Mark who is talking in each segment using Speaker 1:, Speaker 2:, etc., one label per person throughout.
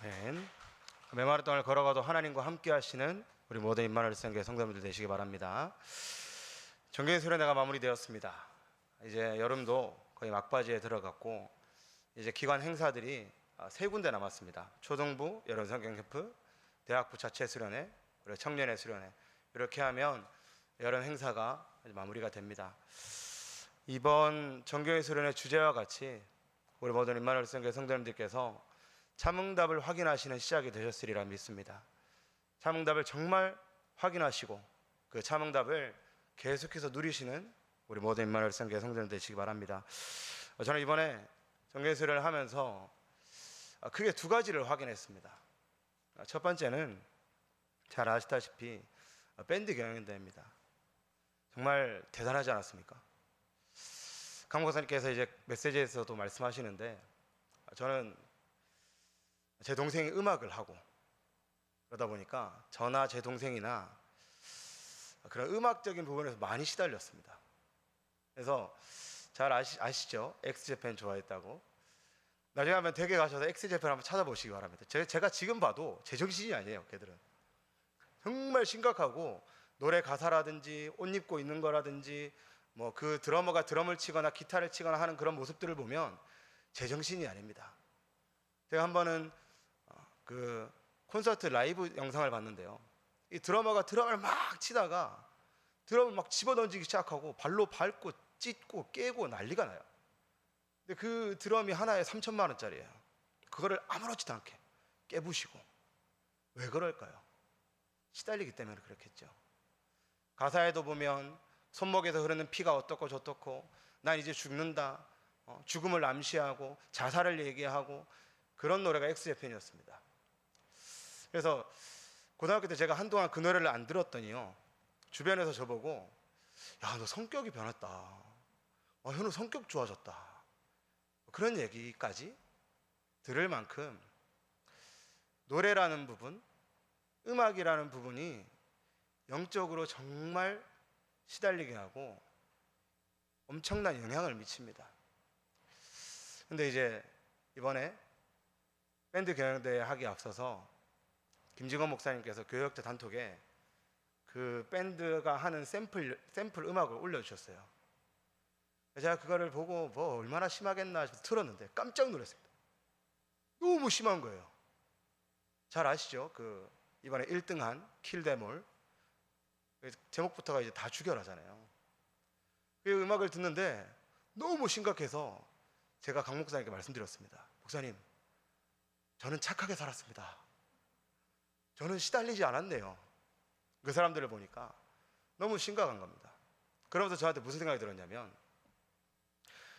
Speaker 1: 아멘. 메마른 땅을 걸어가도 하나님과 함께 하시는 우리 모든 임마누엘 성교회 성도님들 되시기 바랍니다. 정교회 수련회가 마무리되었습니다. 이제 여름도 거의 막바지에 들어갔고 이제 기관 행사들이 세 군데 남았습니다. 초등부 여름 성경 캠프, 대학부 자체 수련회, 그리고 청년회 수련회, 이렇게 하면 여름 행사가 마무리가 됩니다. 이번 정교회 수련회 주제와 같이 우리 모든 임마누엘 성교회 성도님들께서 참응답을 확인하시는 시작이 되셨으리라 믿습니다. 참응답을 정말 확인하시고 그 참응답을 계속해서 누리시는 우리 모든 임마누엘 성교회 성도님 되시기 바랍니다. 저는 이번에 정교회 수련을 하면서 크게 두 가지를 확인했습니다. 첫 번째는 잘 아시다시피 밴드 경연대회입니다. 정말 대단하지 않았습니까? 강 목사님께서 이제 메시지에서도 말씀하시는데 저는 제 동생이 음악을 하고 그러다 보니까 저나 제 동생이나 그런 음악적인 부분에서 많이 시달렸습니다. 그래서 잘 아시죠? 엑스제팬 좋아했다고. 나중에 한번 댁에 가셔서 엑스제팬 한번 찾아보시기 바랍니다. 제가 지금 봐도 제정신이 아니에요. 걔들은 정말 심각하고 노래 가사라든지 옷 입고 있는 거라든지 뭐 그 드러머가 드럼을 치거나 기타를 치거나 하는 그런 모습들을 보면 제정신이 아닙니다. 제가 한 번은 그 콘서트 라이브 영상을 봤는데요, 이 드러머가 드럼을 막 치다가 드럼을 막 집어던지기 시작하고 발로 밟고 찢고 깨고 난리가 나요. 근데 그 드럼이 하나에 3천만 원짜리예요. 그거를 아무렇지도 않게 깨부시고. 왜 그럴까요? 시달리기 때문에 그렇겠죠. 가사에도 보면 손목에서 흐르는 피가 어떻고 저떻고 난 이제 죽는다, 죽음을 암시하고 자살을 얘기하고 그런 노래가 엑스제팬이었습니다. 그래서 고등학교 때 제가 한동안 그 노래를 안 들었더니요, 주변에서 저보고 야, 너 성격이 변했다, 현우 성격 좋아졌다, 그런 얘기까지 들을 만큼 노래라는 부분, 음악이라는 부분이 영적으로 정말 시달리게 하고 엄청난 영향을 미칩니다. 근데 이제 이번에 밴드 경연대회 하기 앞서서 김직원 목사님께서 교역대 단톡에 그 밴드가 하는 샘플 음악을 올려주셨어요. 제가 그거를 보고 뭐 얼마나 심하겠나 싶어서 틀었는데 깜짝 놀랐습니다. 너무 심한 거예요. 잘 아시죠? 그 이번에 1등한 킬데몰, 제목부터가 이제 다 죽여라잖아요. 그 음악을 듣는데 너무 심각해서 제가 강 목사님께 말씀드렸습니다. 목사님, 저는 착하게 살았습니다. 저는 시달리지 않았네요. 그 사람들을 보니까 너무 심각한 겁니다. 그러면서 저한테 무슨 생각이 들었냐면,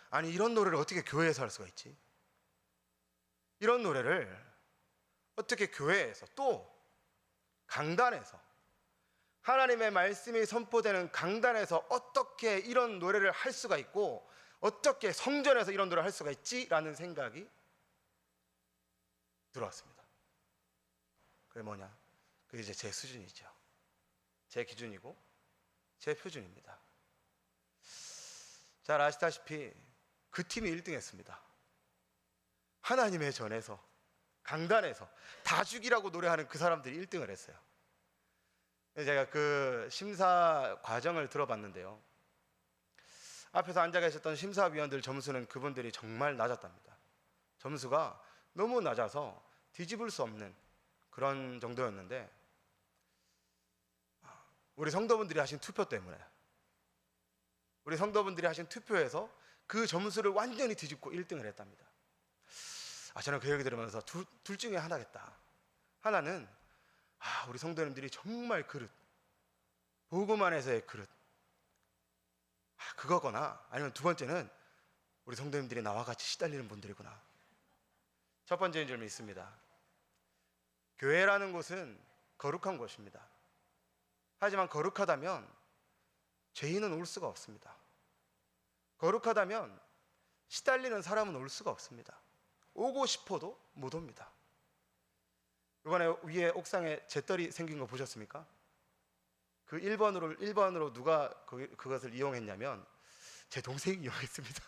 Speaker 1: 아니 이런 노래를 어떻게 교회에서 할 수가 있지? 이런 노래를 어떻게 교회에서, 또 강단에서, 하나님의 말씀이 선포되는 강단에서 어떻게 이런 노래를 할 수가 있고 어떻게 성전에서 이런 노래를 할 수가 있지라는 생각이 들어왔습니다. 그게 뭐냐? 그게 이제 제 수준이죠. 제 기준이고 제 표준입니다. 잘 아시다시피 그 팀이 1등 했습니다. 하나님의 전에서, 강단에서 다 죽이라고 노래하는 그 사람들이 1등을 했어요. 제가 그 심사 과정을 들어봤는데요, 앞에서 앉아 계셨던 심사위원들 점수는 그분들이 정말 낮았답니다. 점수가 너무 낮아서 뒤집을 수 없는 그런 정도였는데, 우리 성도분들이 하신 투표 때문에, 우리 성도분들이 하신 투표에서 그 점수를 완전히 뒤집고 1등을 했답니다. 저는 그 얘기 들으면서 둘 중에 하나겠다. 하나는 우리 성도님들이 정말 그릇, 복음 안에서의 그릇, 그거거나, 아니면 두 번째는 우리 성도님들이 나와 같이 시달리는 분들이구나. 첫 번째인 줄 믿습니다. 교회라는 곳은 거룩한 곳입니다. 하지만 거룩하다면 죄인은 올 수가 없습니다. 거룩하다면 시달리는 사람은 올 수가 없습니다. 오고 싶어도 못 옵니다. 이번에 위에 옥상에 재떨이 생긴 거 보셨습니까? 그 1번으로 누가 그것을 이용했냐면 제 동생이 이용했습니다.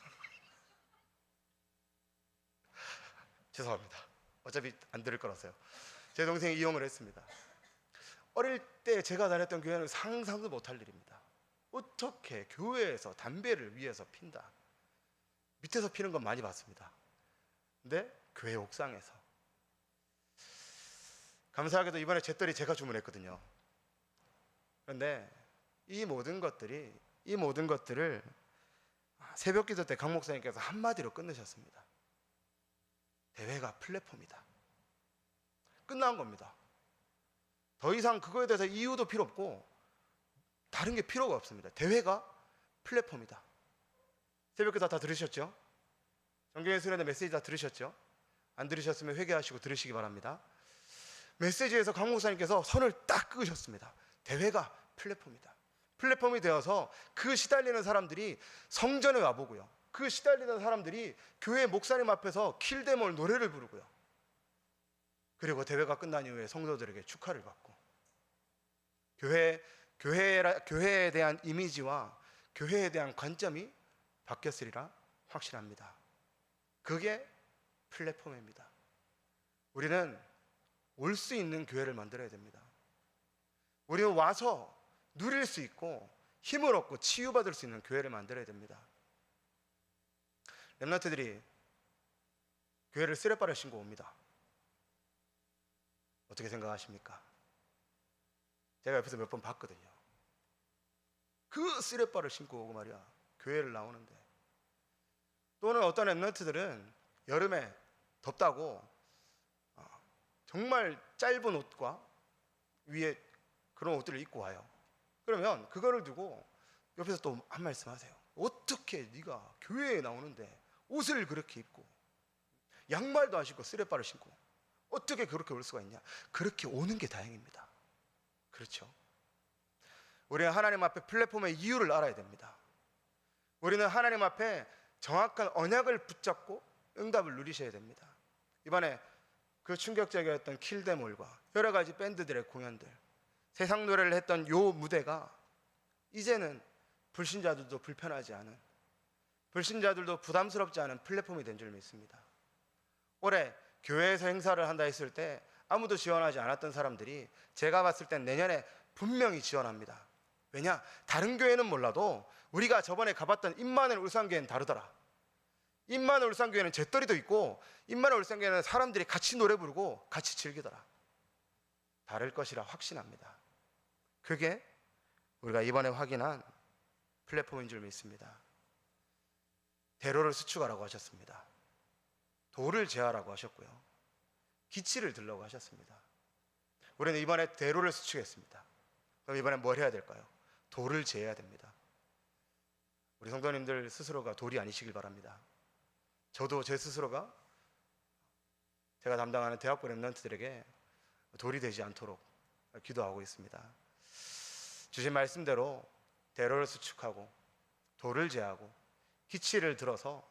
Speaker 1: 죄송합니다. 어차피 안 들을 거라서요. 제 동생이 이용을 했습니다. 어릴 때 제가 다녔던 교회는 상상도 못할 일입니다. 어떻게 교회에서 담배를 위에서 핀다. 밑에서 피는 건 많이 봤습니다. 근데 교회 옥상에서. 감사하게도 이번에 잿더리 제가 주문했거든요. 그런데 이 모든 것들을 새벽 기도 때 강 목사님께서 한마디로 끝내셨습니다. 대회가 플랫폼이다. 끝난 겁니다. 더 이상 그거에 대해서 이유도 필요 없고 다른 게 필요가 없습니다. 대회가 플랫폼이다. 새벽 기도 다 들으셨죠? 정경의 수련회 메시지 다 들으셨죠? 안 들으셨으면 회개하시고 들으시기 바랍니다. 메시지에서 강 목사님께서 선을 딱 그으셨습니다. 대회가 플랫폼이다. 플랫폼이 되어서 그 시달리는 사람들이 성전에 와보고요. 그 시달리는 사람들이 교회 목사님 앞에서 킬데몰 노래를 부르고요. 그리고 대회가 끝난 이후에 성도들에게 축하를 받고 교회에 대한 이미지와 교회에 대한 관점이 바뀌었으리라 확신합니다. 그게 플랫폼입니다. 우리는 올 수 있는 교회를 만들어야 됩니다. 우리는 와서 누릴 수 있고 힘을 얻고 치유받을 수 있는 교회를 만들어야 됩니다. 렘넌트들이 교회를 쓰레빠를 신고 옵니다. 어떻게 생각하십니까? 제가 옆에서 몇 번 봤거든요. 그 쓰레빠를 신고 오고 말이야 교회를 나오는데, 또는 어떤 렘넌트들은 여름에 덥다고 정말 짧은 옷과 위에 그런 옷들을 입고 와요. 그러면 그거를 두고 옆에서 또 한 말씀 하세요. 어떻게 네가 교회에 나오는데 옷을 그렇게 입고 양말도 안 신고 쓰레빠를 신고 어떻게 그렇게 올 수가 있냐. 그렇게 오는 게 다행입니다. 그렇죠? 우리는 하나님 앞에 플랫폼의 이유를 알아야 됩니다. 우리는 하나님 앞에 정확한 언약을 붙잡고 응답을 누리셔야 됩니다. 이번에 그 충격적이었던 킬데몰과 여러 가지 밴드들의 공연들, 세상 노래를 했던 요 무대가 이제는 불신자들도 불편하지 않은, 불신자들도 부담스럽지 않은 플랫폼이 된 줄 믿습니다. 올해 교회에서 행사를 한다 했을 때 아무도 지원하지 않았던 사람들이 제가 봤을 땐 내년에 분명히 지원합니다. 왜냐? 다른 교회는 몰라도 우리가 저번에 가봤던 임마누엘 울산교회는 다르더라. 임마누엘 울산교회는 잿더리도 있고 임마누엘 울산교회는 사람들이 같이 노래 부르고 같이 즐기더라. 다를 것이라 확신합니다. 그게 우리가 이번에 확인한 플랫폼인 줄 믿습니다. 대로를 수축하라고 하셨습니다. 돌을 제하라고 하셨고요. 기치를 들라고 하셨습니다. 우리는 이번에 대로를 수축했습니다. 그럼 이번엔 뭘 해야 될까요? 돌을 제해야 됩니다. 우리 성도님들 스스로가 돌이 아니시길 바랍니다. 저도 제 스스로가 제가 담당하는 대학부 렘넌트들에게 돌이 되지 않도록 기도하고 있습니다. 주신 말씀대로 대로를 수축하고 돌을 제하고 기치를 들어서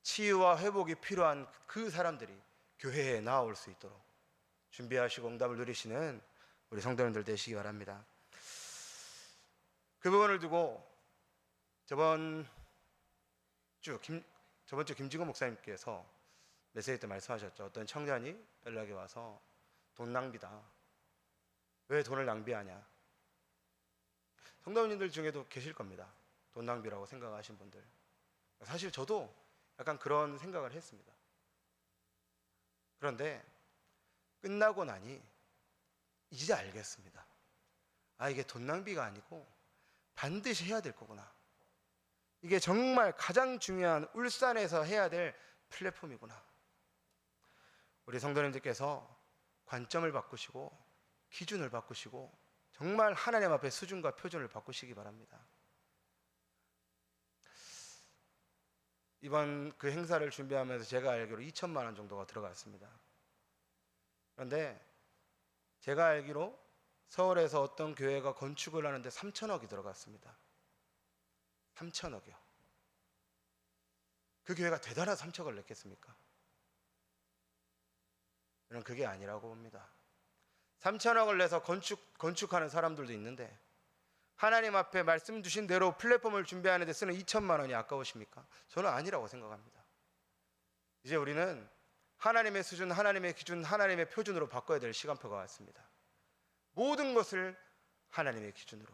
Speaker 1: 치유와 회복이 필요한 그 사람들이 교회에 나아올 수 있도록 준비하시고 응답을 누리시는 우리 성도님들 되시기 바랍니다. 그 부분을 두고 저번 주 김진구 목사님께서 메시지 때 말씀하셨죠. 어떤 청년이 연락이 와서 돈 낭비다. 왜 돈을 낭비하냐. 성도님들 중에도 계실 겁니다. 돈 낭비라고 생각하신 분들. 사실 저도 약간 그런 생각을 했습니다. 그런데 끝나고 나니 이제 알겠습니다. 아, 이게 돈 낭비가 아니고 반드시 해야 될 거구나. 이게 정말 가장 중요한 울산에서 해야 될 플랫폼이구나. 우리 성도님들께서 관점을 바꾸시고 기준을 바꾸시고 정말 하나님 앞에 수준과 표준을 바꾸시기 바랍니다. 이번 그 행사를 준비하면서 제가 알기로 2천만 원 정도가 들어갔습니다. 그런데 제가 알기로 서울에서 어떤 교회가 건축을 하는데 3천억이 들어갔습니다. 3천억이요. 그 교회가 대단한 3천억을 냈겠습니까? 저는 그게 아니라고 봅니다. 3천억을 내서 건축하는 사람들도 있는데 하나님 앞에 말씀 주신 대로 플랫폼을 준비하는 데 쓰는 2천만 원이 아까우십니까? 저는 아니라고 생각합니다. 이제 우리는 하나님의 수준, 하나님의 기준, 하나님의 표준으로 바꿔야 될 시간표가 왔습니다. 모든 것을 하나님의 기준으로,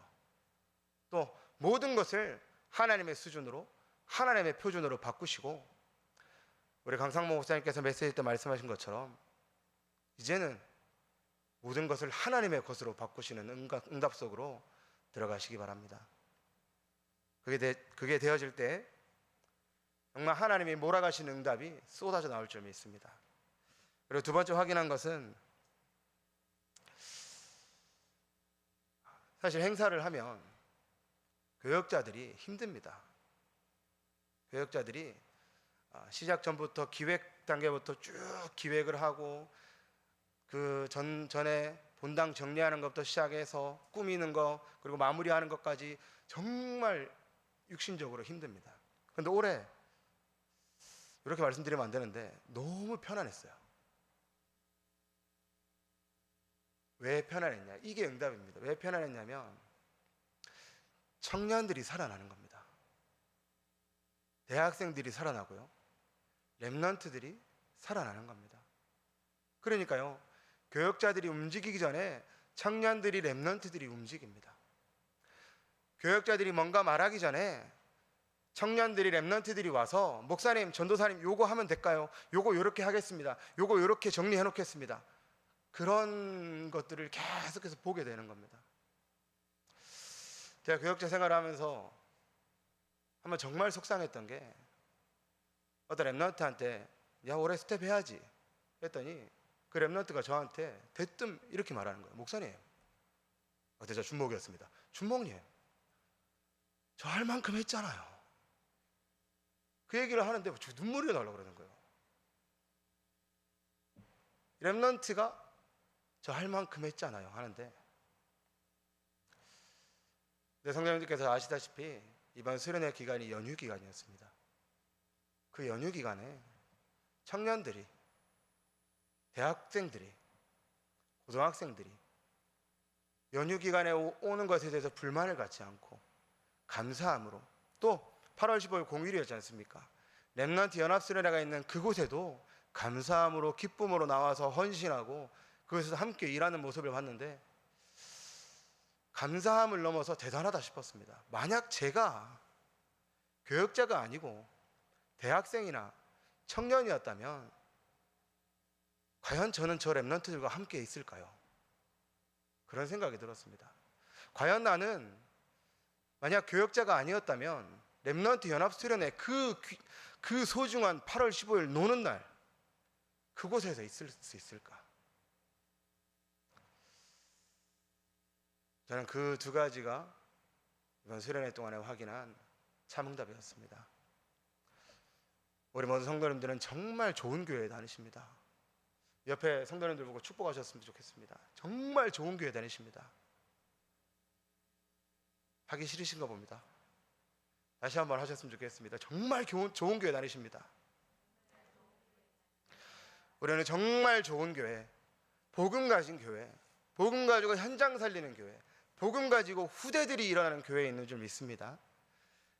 Speaker 1: 또 모든 것을 하나님의 수준으로, 하나님의 표준으로 바꾸시고, 우리 강상모 목사님께서 메시지 때 말씀하신 것처럼 이제는 모든 것을 하나님의 것으로 바꾸시는 응답 속으로 들어가시기 바랍니다. 그게 되어질 때 정말 하나님이 몰아가시는 응답이 쏟아져 나올 줄 믿습니다. 그리고 두 번째 확인한 것은, 사실 행사를 하면 교역자들이 힘듭니다. 교역자들이 시작 전부터 기획 단계부터 쭉 기획을 하고, 그 전에 본당 정리하는 것부터 시작해서 꾸미는 것, 그리고 마무리하는 것까지 정말 육신적으로 힘듭니다. 그런데 올해 이렇게 말씀드리면 안 되는데 너무 편안했어요. 왜 편안했냐? 이게 응답입니다. 왜 편안했냐면 청년들이 살아나는 겁니다. 대학생들이 살아나고요, 렘넌트들이 살아나는 겁니다. 그러니까요, 교역자들이 움직이기 전에 청년들이, 렘넌트들이 움직입니다. 교역자들이 뭔가 말하기 전에 청년들이, 렘넌트들이 와서 목사님, 전도사님 요거 하면 될까요? 요거 요렇게 하겠습니다. 요거 요렇게 정리해 놓겠습니다. 그런 것들을 계속해서 보게 되는 겁니다. 제가 교역자 생활을 하면서 한번 정말 속상했던 게, 어떤 렘넌트한테 야 올해 스텝 해야지 했더니 그 렘넌트가 저한테 대뜸 이렇게 말하는 거예요. 목사님, 그때 저 준목이었습니다. 준목님, 저 할 만큼 했잖아요. 그 얘기를 하는데 저 눈물이 나려고 그러는 거예요. 렘넌트가 저 할 만큼 했잖아요 하는데, 네, 성도님들께서 아시다시피 이번 수련회 기간이 연휴 기간이었습니다. 그 연휴 기간에 청년들이, 대학생들이, 고등학생들이 연휴 기간에 오는 것에 대해서 불만을 갖지 않고 감사함으로, 또 8월 15일 공휴일이었지 않습니까? 렘넌트 연합수련회가 있는 그곳에도 감사함으로, 기쁨으로 나와서 헌신하고 그곳에서 함께 일하는 모습을 봤는데 감사함을 넘어서 대단하다 싶었습니다. 만약 제가 교역자가 아니고 대학생이나 청년이었다면 과연 저는 저 렘넌트들과 함께 있을까요? 그런 생각이 들었습니다. 과연 나는 만약 교역자가 아니었다면 렘넌트 연합수련회 그 소중한 8월 15일 노는 날 그곳에서 있을 수 있을까? 저는 그 두 가지가 이번 수련회 동안에 확인한 참응답이었습니다. 우리 모든 성도님들은 정말 좋은 교회에 다니십니다. 옆에 성도님들 보고 축복하셨으면 좋겠습니다. 정말 좋은 교회 다니십니다. 하기 싫으신가 봅니다. 다시 한번 하셨으면 좋겠습니다. 정말 좋은 교회 다니십니다. 우리는 정말 좋은 교회, 복음 가진 교회, 복음 가지고 현장 살리는 교회, 복음 가지고 후대들이 일어나는 교회에 있는 줄 믿습니다.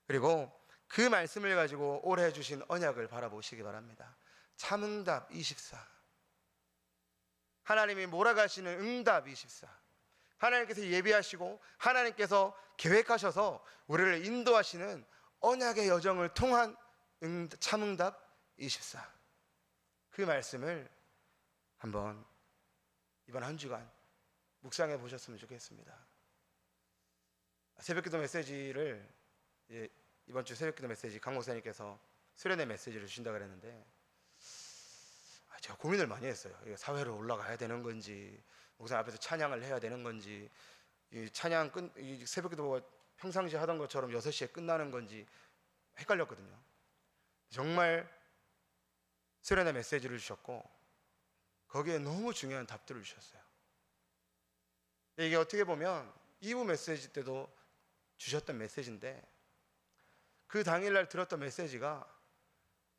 Speaker 1: 그리고 그 말씀을 가지고 올해 주신 언약을 바라보시기 바랍니다. 참응답 24, 하나님이 몰아가시는 응답 24, 하나님께서 예비하시고 하나님께서 계획하셔서 우리를 인도하시는 언약의 여정을 통한 참응답 24, 그 말씀을 한번 이번 한 주간 묵상해 보셨으면 좋겠습니다. 새벽기도 메시지를 이번 주 새벽기도 메시지 강 목사님께서 수련회 메시지를 주신다고 그랬는데 제가 고민을 많이 했어요. 이게 사회로 올라가야 되는 건지, 목사 앞에서 찬양을 해야 되는 건지, 이 찬양 이 새벽기도가 평상시 하던 것처럼 6시에 끝나는 건지 헷갈렸거든요. 정말 수련회 메시지를 주셨고 거기에 너무 중요한 답들을 주셨어요. 이게 어떻게 보면 2부 메시지 때도 주셨던 메시지인데 그 당일날 들었던 메시지가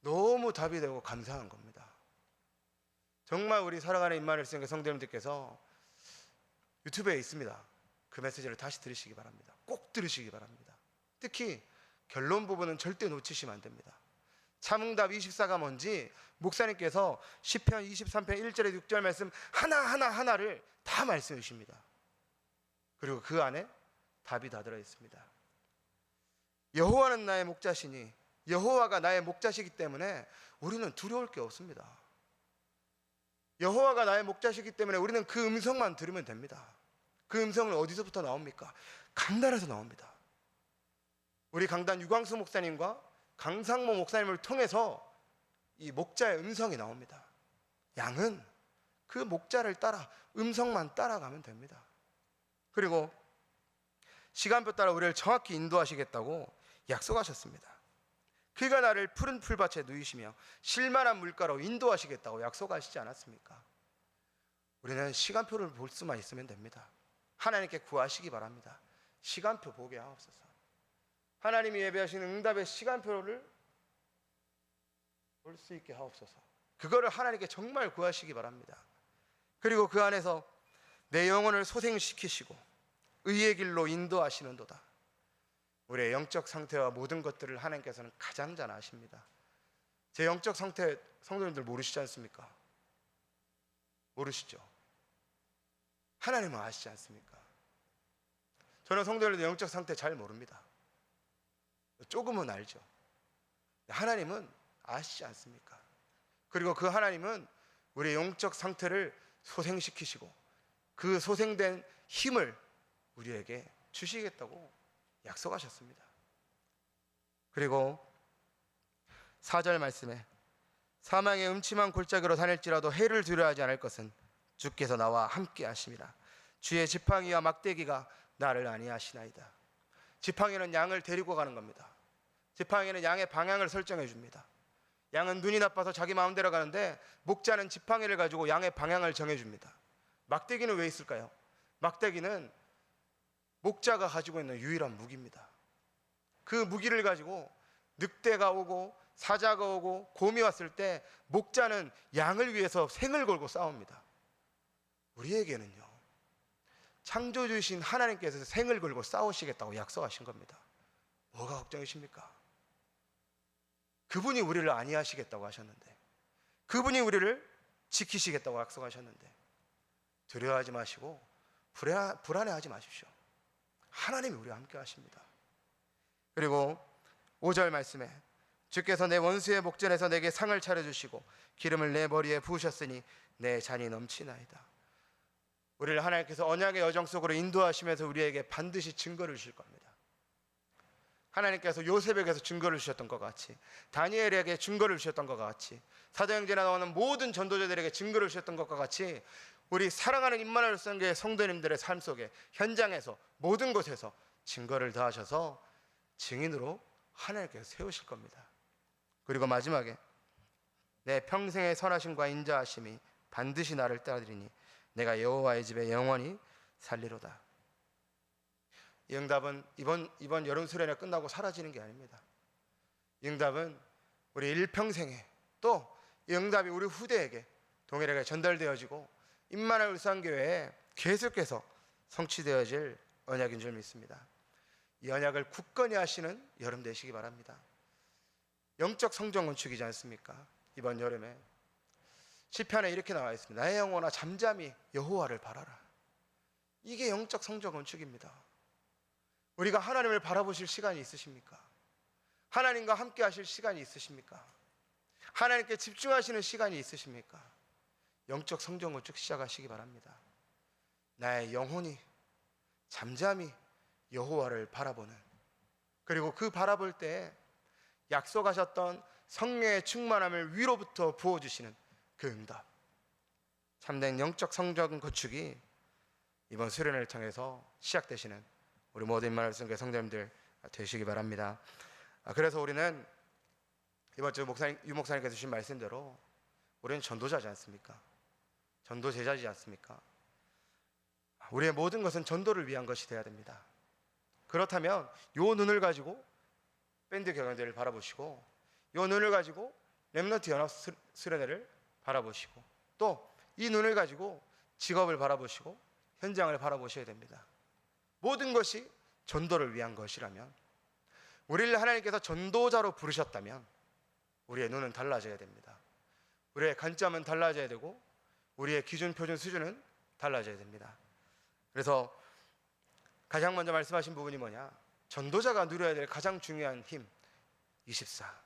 Speaker 1: 너무 답이 되고 감사한 겁니다. 정말 우리 살아가는 임마누엘 수련회 성도님들께서 유튜브에 있습니다. 그 메시지를 다시 들으시기 바랍니다. 꼭 들으시기 바랍니다. 특히 결론 부분은 절대 놓치시면 안 됩니다. 참응답 24가 뭔지 목사님께서 시편 23편 1절에 6절 말씀 하나를 다 말씀해 주십니다. 그리고 그 안에 답이 다 들어 있습니다. 여호와는 나의 목자시니, 여호와가 나의 목자시기 때문에 우리는 두려울 게 없습니다. 여호와가 나의 목자시기 때문에 우리는 그 음성만 들으면 됩니다. 그 음성은 어디서부터 나옵니까? 강단에서 나옵니다. 우리 강단 유광수 목사님과 강상모 목사님을 통해서 이 목자의 음성이 나옵니다. 양은 그 목자를 따라 음성만 따라가면 됩니다. 그리고 시간표 따라 우리를 정확히 인도하시겠다고 약속하셨습니다. 그가 나를 푸른 풀밭에 누이시며 실만한 물가로 인도하시겠다고 약속하시지 않았습니까? 우리는 시간표를 볼 수만 있으면 됩니다. 하나님께 구하시기 바랍니다. 시간표 보게 하옵소서. 하나님이 예배하시는 응답의 시간표를 볼 수 있게 하옵소서. 그거를 하나님께 정말 구하시기 바랍니다. 그리고 그 안에서 내 영혼을 소생시키시고 의의 길로 인도하시는도다. 우리의 영적 상태와 모든 것들을 하나님께서는 가장 잘 아십니다. 제 영적 상태 성도님들 모르시지 않습니까? 모르시죠? 하나님은 아시지 않습니까? 저는 성도님들 영적 상태 잘 모릅니다. 조금은 알죠. 하나님은 아시지 않습니까? 그리고 그 하나님은 우리의 영적 상태를 소생시키시고 그 소생된 힘을 우리에게 주시겠다고 약속하셨습니다. 그리고 4절 말씀에 사망의 음침한 골짜기로 다닐지라도 해를 두려워하지 않을 것은 주께서 나와 함께 하심이라. 주의 지팡이와 막대기가 나를 안위하시나이다. 지팡이는 양을 데리고 가는 겁니다. 지팡이는 양의 방향을 설정해 줍니다. 양은 눈이 나빠서 자기 마음대로 가는데 목자는 지팡이를 가지고 양의 방향을 정해 줍니다. 막대기는 왜 있을까요? 막대기는 목자가 가지고 있는 유일한 무기입니다. 그 무기를 가지고 늑대가 오고 사자가 오고 곰이 왔을 때 목자는 양을 위해서 생을 걸고 싸웁니다. 우리에게는요, 창조주이신 하나님께서 생을 걸고 싸우시겠다고 약속하신 겁니다. 뭐가 걱정이십니까? 그분이 우리를 안위하시겠다고 하셨는데, 그분이 우리를 지키시겠다고 약속하셨는데 두려워하지 마시고 불안해하지 마십시오. 하나님이 우리와 함께 하십니다. 그리고 5절 말씀에 주께서 내 원수의 목전에서 내게 상을 차려주시고 기름을 내 머리에 부으셨으니 내 잔이 넘치나이다. 우리를 하나님께서 언약의 여정 속으로 인도하시면서 우리에게 반드시 증거를 주실 겁니다. 하나님께서 요셉에게서 증거를 주셨던 것 같이, 다니엘에게 증거를 주셨던 것 같이, 사도행전에 나오는 모든 전도자들에게 증거를 주셨던 것과 같이 우리 사랑하는 임마누엘 성교회 성도님들의 삶 속에, 현장에서, 모든 곳에서 증거를 다하셔서 증인으로 하나님께서 세우실 겁니다. 그리고 마지막에 내 평생의 선하심과 인자하심이 반드시 나를 따르리니 내가 여호와의 집에 영원히 살리로다. 이 응답은 이번 여름 수련회 끝나고 사라지는 게 아닙니다. 이 응답은 우리 일평생에, 또 이 응답이 우리 후대에게 동일하게 전달되어지고 임마누엘 울산교회에 계속해서 성취되어질 언약인 줄 믿습니다. 이 언약을 굳건히 하시는 여름 되시기 바랍니다. 영적 성전 건축이지 않습니까? 이번 여름에 시편에 이렇게 나와 있습니다. 나의 영혼아 잠잠히 여호와를 바라라. 이게 영적 성전 건축입니다. 우리가 하나님을 바라보실 시간이 있으십니까? 하나님과 함께 하실 시간이 있으십니까? 하나님께 집중하시는 시간이 있으십니까? 영적 성전 건축 시작하시기 바랍니다. 나의 영혼이 잠잠히 여호와를 바라보는, 그리고 그 바라볼 때 약속하셨던 성령의 충만함을 위로부터 부어주시는 그 응답, 참된 영적 성전 건축이 이번 수련을 통해서 시작되시는 우리 모든 임마누엘 성교회 성도님들 되시기 바랍니다. 그래서 우리는 이번 주 유 목사님께서 주신 말씀대로 우리는 전도자지 않습니까? 전도 제자지 않습니까? 우리의 모든 것은 전도를 위한 것이 되어야 됩니다. 그렇다면 요 눈을 가지고 밴드 경연대를 바라보시고, 요 눈을 가지고 렘넌트 연합 수련회를 바라보시고, 또 이 눈을 가지고 직업을 바라보시고 현장을 바라보셔야 됩니다. 모든 것이 전도를 위한 것이라면, 우리를 하나님께서 전도자로 부르셨다면 우리의 눈은 달라져야 됩니다. 우리의 관점은 달라져야 되고 우리의 기준, 표준, 수준은 달라져야 됩니다. 그래서 가장 먼저 말씀하신 부분이 뭐냐? 전도자가 누려야 될 가장 중요한 힘, 24.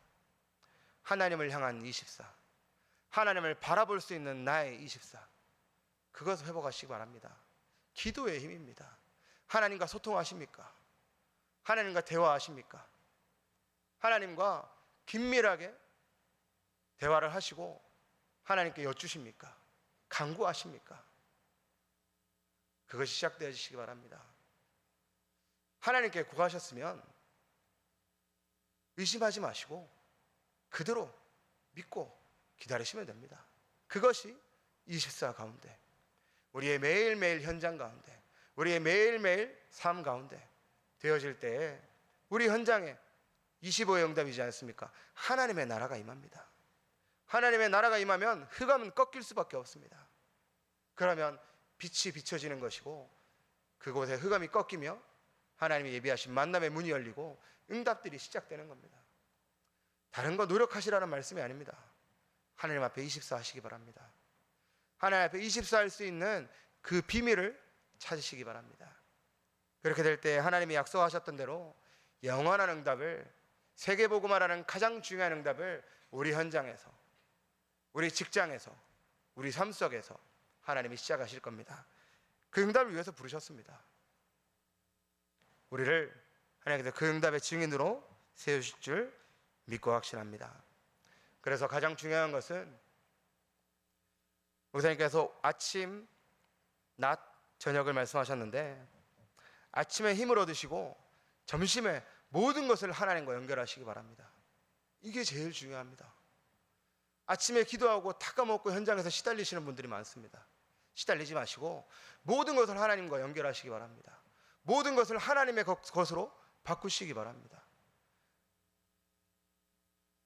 Speaker 1: 하나님을 향한 24. 하나님을 바라볼 수 있는 나의 24. 그것을 회복하시기 바랍니다. 기도의 힘입니다. 하나님과 소통하십니까? 하나님과 대화하십니까? 하나님과 긴밀하게 대화를 하시고 하나님께 여쭈십니까? 간구하십니까? 그것이 시작되어지시기 바랍니다. 하나님께 구하셨으면 의심하지 마시고 그대로 믿고 기다리시면 됩니다. 그것이 24 가운데, 우리의 매일매일 현장 가운데, 우리의 매일매일 삶 가운데 되어질 때에 우리 현장에 25의 응답이지 않습니까? 하나님의 나라가 임합니다. 하나님의 나라가 임하면 흑암은 꺾일 수밖에 없습니다. 그러면 빛이 비춰지는 것이고 그곳에 흑암이 꺾이며 하나님이 예비하신 만남의 문이 열리고 응답들이 시작되는 겁니다. 다른 거 노력하시라는 말씀이 아닙니다. 하나님 앞에 24 하시기 바랍니다. 하나님 앞에 24 할 수 있는 그 비밀을 찾으시기 바랍니다. 그렇게 될 때 하나님이 약속하셨던 대로 영원한 응답을, 세계복음화라는 가장 중요한 응답을 우리 현장에서, 우리 직장에서, 우리 삶 속에서 하나님이 시작하실 겁니다. 그 응답을 위해서 부르셨습니다. 우리를 하나님께서 그 응답의 증인으로 세우실 줄 믿고 확신합니다. 그래서 가장 중요한 것은 목사님께서 아침, 낮, 저녁을 말씀하셨는데 아침에 힘을 얻으시고 점심에 모든 것을 하나님과 연결하시기 바랍니다. 이게 제일 중요합니다. 아침에 기도하고 다 까먹고 현장에서 시달리시는 분들이 많습니다. 시달리지 마시고 모든 것을 하나님과 연결하시기 바랍니다. 모든 것을 하나님의 것으로 바꾸시기 바랍니다.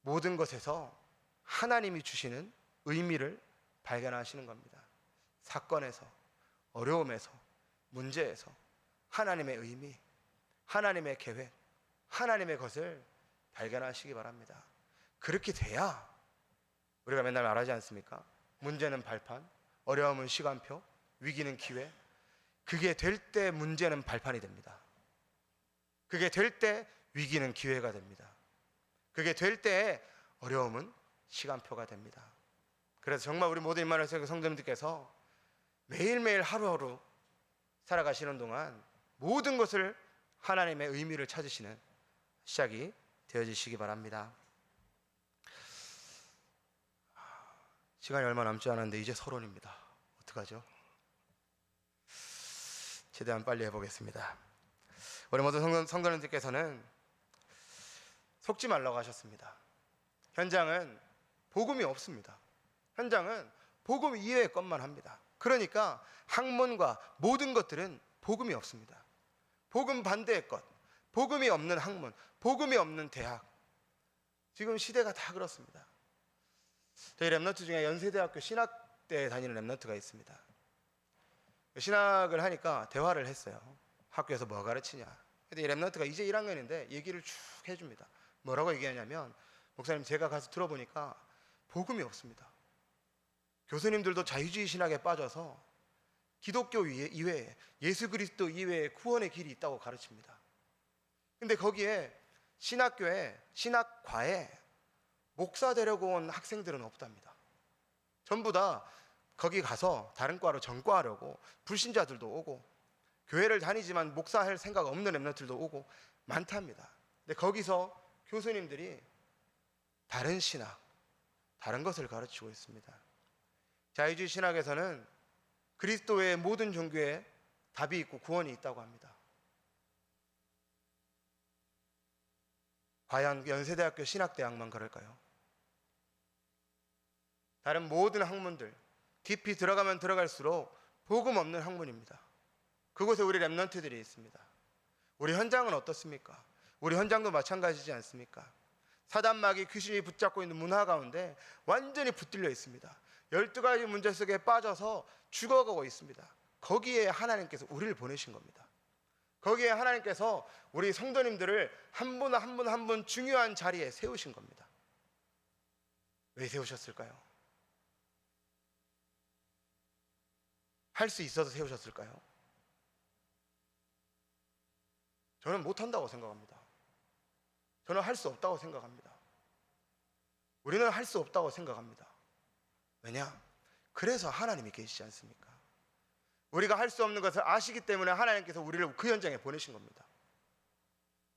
Speaker 1: 모든 것에서 하나님이 주시는 의미를 발견하시는 겁니다. 사건에서, 어려움에서, 문제에서 하나님의 의미, 하나님의 계획, 하나님의 것을 발견하시기 바랍니다. 그렇게 돼야 우리가 맨날 말하지 않습니까? 문제는 발판, 어려움은 시간표, 위기는 기회. 그게 될 때 문제는 발판이 됩니다. 그게 될 때 위기는 기회가 됩니다. 그게 될 때 어려움은 시간표가 됩니다. 그래서 정말 우리 모든 임마누엘 성도님들께서 매일매일 하루하루 살아가시는 동안 모든 것을 하나님의 의미를 찾으시는 시작이 되어지시기 바랍니다. 시간이 얼마 남지 않았는데 이제 서론입니다. 어떡하죠? 최대한 빨리 해보겠습니다. 우리 모든 성도님들께서는 속지 말라고 하셨습니다. 현장은 복음이 없습니다. 현장은 복음 이외의 것만 합니다. 그러니까 학문과 모든 것들은 복음이 없습니다. 복음 반대의 것, 복음이 없는 학문, 복음이 없는 대학. 지금 시대가 다 그렇습니다. 저희 랩런트 중에 연세대학교 신학대에 다니는 랩런트가 있습니다. 신학을 하니까 대화를 했어요. 학교에서 뭐 가르치냐. 근데 이 랩런트가 이제 1학년인데 얘기를 쭉 해줍니다. 뭐라고 얘기하냐면, 목사님 제가 가서 들어보니까 복음이 없습니다. 교수님들도 자유주의 신학에 빠져서 기독교 이외에, 예수 그리스도 이외에 구원의 길이 있다고 가르칩니다. 근데 거기에 신학교에, 신학과에 목사 되려고 온 학생들은 없답니다. 전부 다 거기 가서 다른 과로 전과하려고 불신자들도 오고, 교회를 다니지만 목사할 생각 없는 랩런트들도 오고 많답니다. 근데 거기서 교수님들이 다른 신학, 다른 것을 가르치고 있습니다. 자유주의 신학에서는 그리스도의 모든 종교에 답이 있고 구원이 있다고 합니다. 과연 연세대학교 신학대학만 그럴까요? 다른 모든 학문들, 깊이 들어가면 들어갈수록 복음 없는 학문입니다. 그곳에 우리 랩런트들이 있습니다. 우리 현장은 어떻습니까? 우리 현장도 마찬가지지 않습니까? 사단마귀 귀신이 붙잡고 있는 문화 가운데 완전히 붙들려 있습니다. 12가지 문제 속에 빠져서 죽어가고 있습니다. 거기에 하나님께서 우리를 보내신 겁니다. 거기에 하나님께서 우리 성도님들을 한 분 한 분 한 분 중요한 자리에 세우신 겁니다. 왜 세우셨을까요? 할 수 있어서 세우셨을까요? 저는 못한다고 생각합니다. 저는 할 수 없다고 생각합니다. 우리는 할 수 없다고 생각합니다. 왜냐? 그래서 하나님이 계시지 않습니까? 우리가 할 수 없는 것을 아시기 때문에 하나님께서 우리를 그 현장에 보내신 겁니다.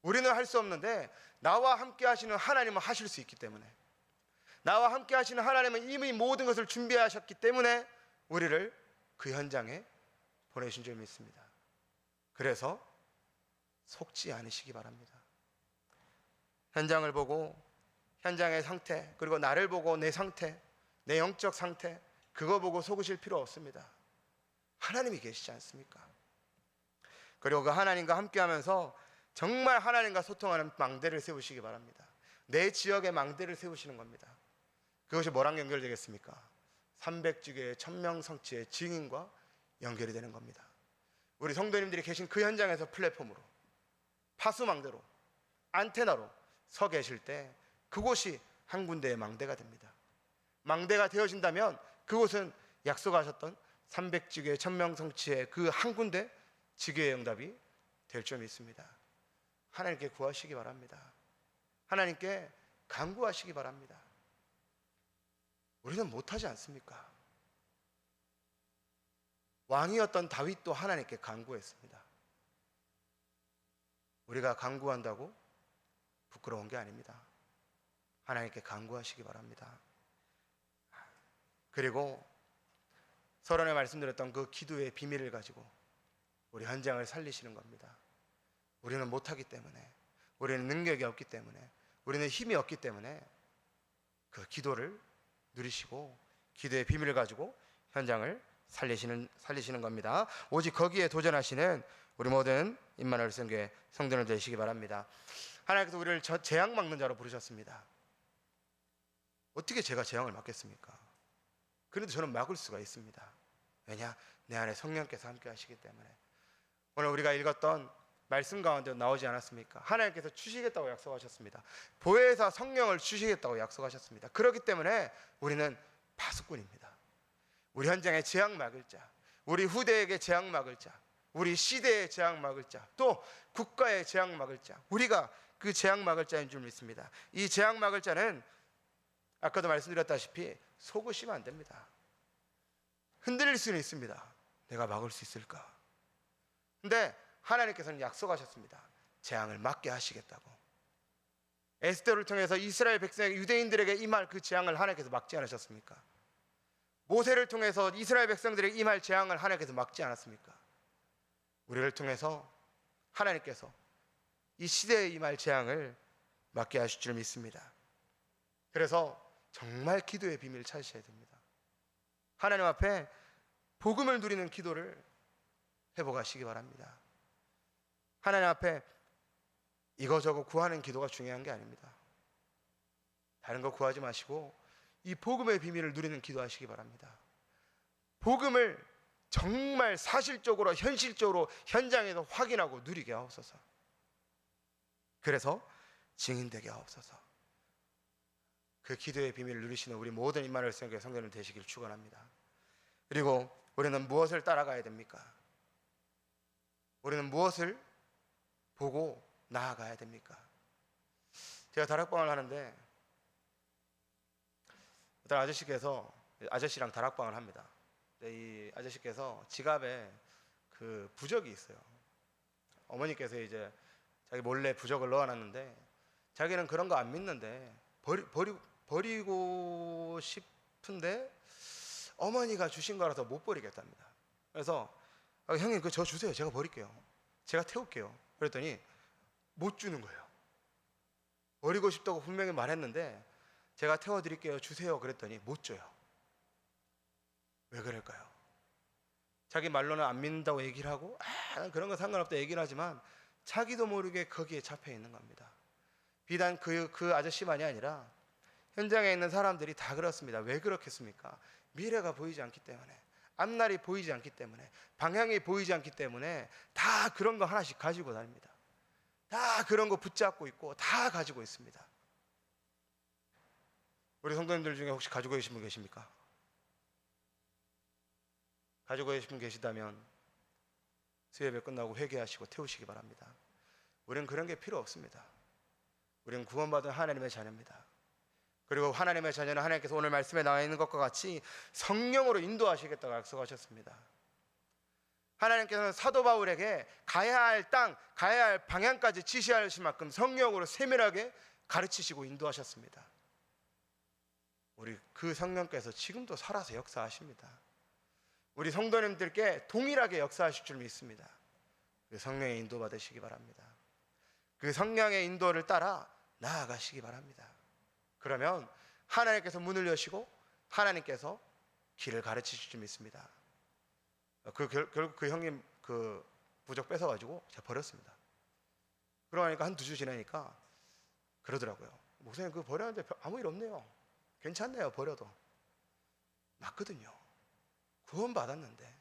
Speaker 1: 우리는 할 수 없는데 나와 함께 하시는 하나님은 하실 수 있기 때문에, 나와 함께 하시는 하나님은 이미 모든 것을 준비하셨기 때문에 우리를 그 현장에 보내신 줄 믿습니다. 그래서 속지 않으시기 바랍니다. 현장을 보고 현장의 상태, 그리고 나를 보고 내 상태, 내 영적 상태, 그거 보고 속으실 필요 없습니다. 하나님이 계시지 않습니까? 그리고 그 하나님과 함께하면서 정말 하나님과 소통하는 망대를 세우시기 바랍니다. 내 지역의 망대를 세우시는 겁니다. 그것이 뭐랑 연결되겠습니까? 300주교의 천명성취의 증인과 연결이 되는 겁니다. 우리 성도님들이 계신 그 현장에서 플랫폼으로, 파수망대로, 안테나로 서 계실 때 그곳이 한 군데의 망대가 됩니다. 망대가 되어진다면 그곳은 약속하셨던 300지교의 천명성취의 그 한 군데 지교의 응답이 될 줄 믿습니다. 하나님께 구하시기 바랍니다. 하나님께 간구하시기 바랍니다. 우리는 못하지 않습니까? 왕이었던 다윗도 하나님께 간구했습니다. 우리가 간구한다고 부끄러운 게 아닙니다. 하나님께 간구하시기 바랍니다. 그리고 서론에 말씀드렸던 그 기도의 비밀을 가지고 우리 현장을 살리시는 겁니다. 우리는 못하기 때문에, 우리는 능력이 없기 때문에, 우리는 힘이 없기 때문에 그 기도를 누리시고 기도의 비밀을 가지고 현장을 살리시는 겁니다. 오직 거기에 도전하시는 우리 모든 임마누엘 성교회 성도들 되시기 바랍니다. 하나님께서 우리를 재앙 막는 자로 부르셨습니다. 어떻게 제가 재앙을 막겠습니까? 그래도 저는 막을 수가 있습니다. 왜냐? 내 안에 성령께서 함께 하시기 때문에. 오늘 우리가 읽었던 말씀 가운데 나오지 않았습니까? 하나님께서 주시겠다고 약속하셨습니다. 보혜사 성령을 주시겠다고 약속하셨습니다. 그렇기 때문에 우리는 파수꾼입니다. 우리 현장에 재앙 막을 자, 우리 후대에게 재앙 막을 자, 우리 시대에 재앙 막을 자, 또 국가에 재앙 막을 자, 우리가 그 재앙 막을 자인 줄 믿습니다. 이 재앙 막을 자는 아까도 말씀드렸다시피 속으시면 안 됩니다. 흔들릴 수는 있습니다. 내가 막을 수 있을까? 근데 하나님께서는 약속하셨습니다. 재앙을 막게 하시겠다고. 에스더를 통해서 이스라엘 백성에게, 유대인들에게 임할 그 재앙을 하나님께서 막지 않으셨습니까? 모세를 통해서 이스라엘 백성들에게 임할 재앙을 하나님께서 막지 않았습니까? 우리를 통해서 하나님께서 이 시대에 임할 재앙을 막게 하실 줄 믿습니다. 그래서 정말 기도의 비밀을 찾으셔야 됩니다. 하나님 앞에 복음을 누리는 기도를 회복하시기 바랍니다. 하나님 앞에 이거저거 구하는 기도가 중요한 게 아닙니다. 다른 거 구하지 마시고 이 복음의 비밀을 누리는 기도하시기 바랍니다. 복음을 정말 사실적으로, 현실적으로 현장에서 확인하고 누리게 하옵소서. 그래서 증인되게 하옵소서. 그 기도의 비밀을 누리시는 우리 모든 임마누엘 성교회 성도님 되시길 축원합니다. 그리고 우리는 무엇을 따라가야 됩니까? 우리는 무엇을 보고 나아가야 됩니까? 제가 다락방을 하는데 어떤 아저씨랑 다락방을 합니다. 이 아저씨께서 지갑에 그 부적이 있어요. 어머니께서 이제 자기 몰래 부적을 넣어놨는데 자기는 그런 거 안 믿는데 버리고 싶은데 어머니가 주신 거라서 못 버리겠답니다. 그래서 형님 그거 저 주세요. 제가 버릴게요. 제가 태울게요. 그랬더니 못 주는 거예요. 버리고 싶다고 분명히 말했는데 제가 태워드릴게요. 주세요. 그랬더니 못 줘요. 왜 그럴까요? 자기 말로는 안 믿는다고 얘기를 하고 그런 거 상관없다 얘기를 하지만 자기도 모르게 거기에 잡혀 있는 겁니다. 비단 그 아저씨만이 아니라 현장에 있는 사람들이 다 그렇습니다. 왜 그렇겠습니까? 미래가 보이지 않기 때문에, 앞날이 보이지 않기 때문에, 방향이 보이지 않기 때문에 다 그런 거 하나씩 가지고 다닙니다. 다 그런 거 붙잡고 있고 다 가지고 있습니다. 우리 성도님들 중에 혹시 가지고 계신 분 계십니까? 가지고 계신 분 계시다면 수예배 끝나고 회개하시고 태우시기 바랍니다. 우리는 그런 게 필요 없습니다. 우리는 구원받은 하나님의 자녀입니다. 그리고 하나님의 자녀는 하나님께서 오늘 말씀에 나와 있는 것과 같이 성령으로 인도하시겠다고 약속하셨습니다. 하나님께서는 사도 바울에게 가야 할 땅, 가야 할 방향까지 지시하실 만큼 성령으로 세밀하게 가르치시고 인도하셨습니다. 우리 그 성령께서 지금도 살아서 역사하십니다. 우리 성도님들께 동일하게 역사하실 줄 믿습니다. 그 성령의 인도 받으시기 바랍니다. 그 성령의 인도를 따라 나아가시기 바랍니다. 그러면 하나님께서 문을 여시고 하나님께서 길을 가르치실 줄 믿습니다. 결국 그 형님 그 부적 뺏어가지고 제가 버렸습니다. 그러니까 한 두 주 지나니까 그러더라고요. 목사님 그거 버렸는데 아무 일 없네요. 괜찮네요. 버려도. 맞거든요. 구원 받았는데.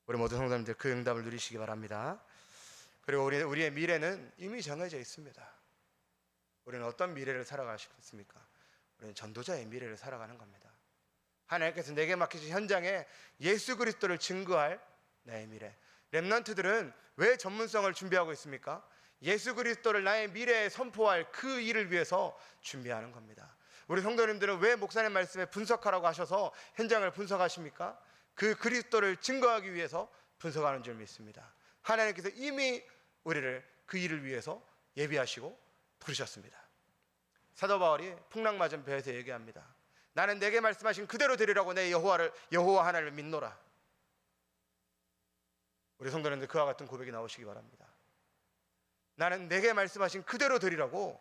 Speaker 1: 우리 모든 성도님들 그 응답을 누리시기 바랍니다. 그리고 우리의 미래는 이미 정해져 있습니다. 우리는 어떤 미래를 살아가시겠습니까? 우리는 전도자의 미래를 살아가는 겁니다. 하나님께서 내게 맡기신 현장에 예수 그리스도를 증거할 나의 미래. 렘넌트들은 왜 전문성을 준비하고 있습니까? 예수 그리스도를 나의 미래에 선포할 그 일을 위해서 준비하는 겁니다. 우리 성도님들은 왜 목사님 말씀에 분석하라고 하셔서 현장을 분석하십니까? 그 그리스도를 증거하기 위해서 분석하는 줄 믿습니다. 하나님께서 이미 우리를 그 일을 위해서 예비하시고 부르셨습니다. 사도 바울이 풍랑맞은 배에서 얘기합니다. 나는 내게 말씀하신 그대로 되리라고 내 여호와 하나님을 믿노라. 우리 성도님들 그와 같은 고백이 나오시기 바랍니다. 나는 내게 말씀하신 그대로 되리라고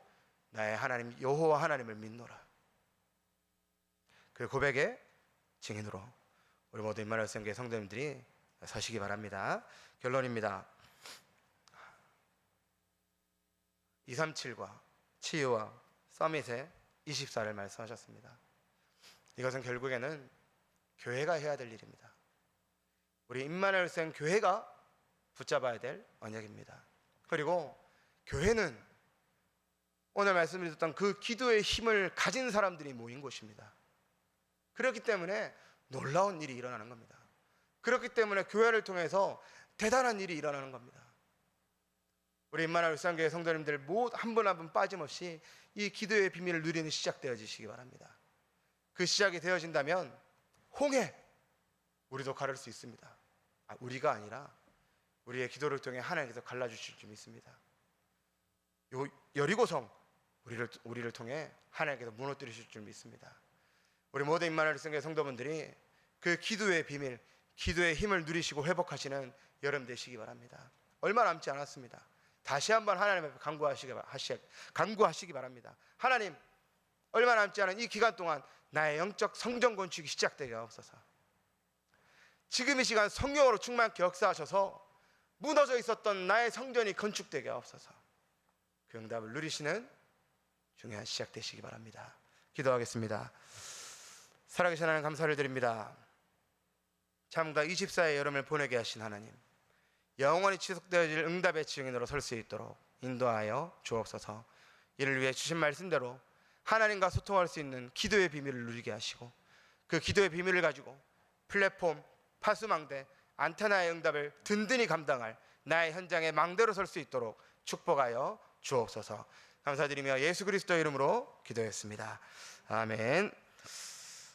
Speaker 1: 나의 하나님 여호와 하나님을 믿노라. 그 고백의 증인으로 우리 모두 임마누엘 성교회 성도님들이 서시기 바랍니다. 결론입니다. 237과 치유와 서밋의 24를 말씀하셨습니다. 이것은 결국에는 교회가 해야 될 일입니다. 우리 임마누엘 생 교회가 붙잡아야 될 언약입니다. 그리고 교회는 오늘 말씀드렸던 그 기도의 힘을 가진 사람들이 모인 곳입니다. 그렇기 때문에 놀라운 일이 일어나는 겁니다. 그렇기 때문에 교회를 통해서 대단한 일이 일어나는 겁니다. 우리 임마누엘 울산교회 성도님들 한 분 한 분 빠짐없이 이 기도의 비밀을 누리는 시작되어지시기 바랍니다. 그 시작이 되어진다면 홍해 우리도 가를 수 있습니다. 우리가 아니라 우리의 기도를 통해 하나님께서 갈라주실 줄 믿습니다. 여리고성 우리를 통해 하나님께서 무너뜨리실 줄 믿습니다. 우리 모든 임마누엘 성교회 성도분들이 그 기도의 비밀, 기도의 힘을 누리시고 회복하시는 여름 되시기 바랍니다. 얼마 남지 않았습니다. 다시 한번 하나님 앞에 간구하시기 바랍니다. 하나님, 얼마 남지 않은 이 기간 동안 나의 영적 성전 건축이 시작되게 하옵소서. 지금 이 시간 성령으로 충만케 역사하셔서 무너져 있었던 나의 성전이 건축되게 하옵소서. 그 응답을 누리시는 중요한 시작 되시기 바랍니다. 기도하겠습니다. 살아계신 하나님 감사를 드립니다. 참다 24의 여름을 보내게 하신 하나님, 영원히 지속되어질 응답의 증인으로 설 수 있도록 인도하여 주옵소서. 이를 위해 주신 말씀대로 하나님과 소통할 수 있는 기도의 비밀을 누리게 하시고 그 기도의 비밀을 가지고 플랫폼, 파수망대, 안테나의 응답을 든든히 감당할 나의 현장의 망대로 설 수 있도록 축복하여 주옵소서. 감사드리며 예수 그리스도의 이름으로 기도했습니다. 아멘.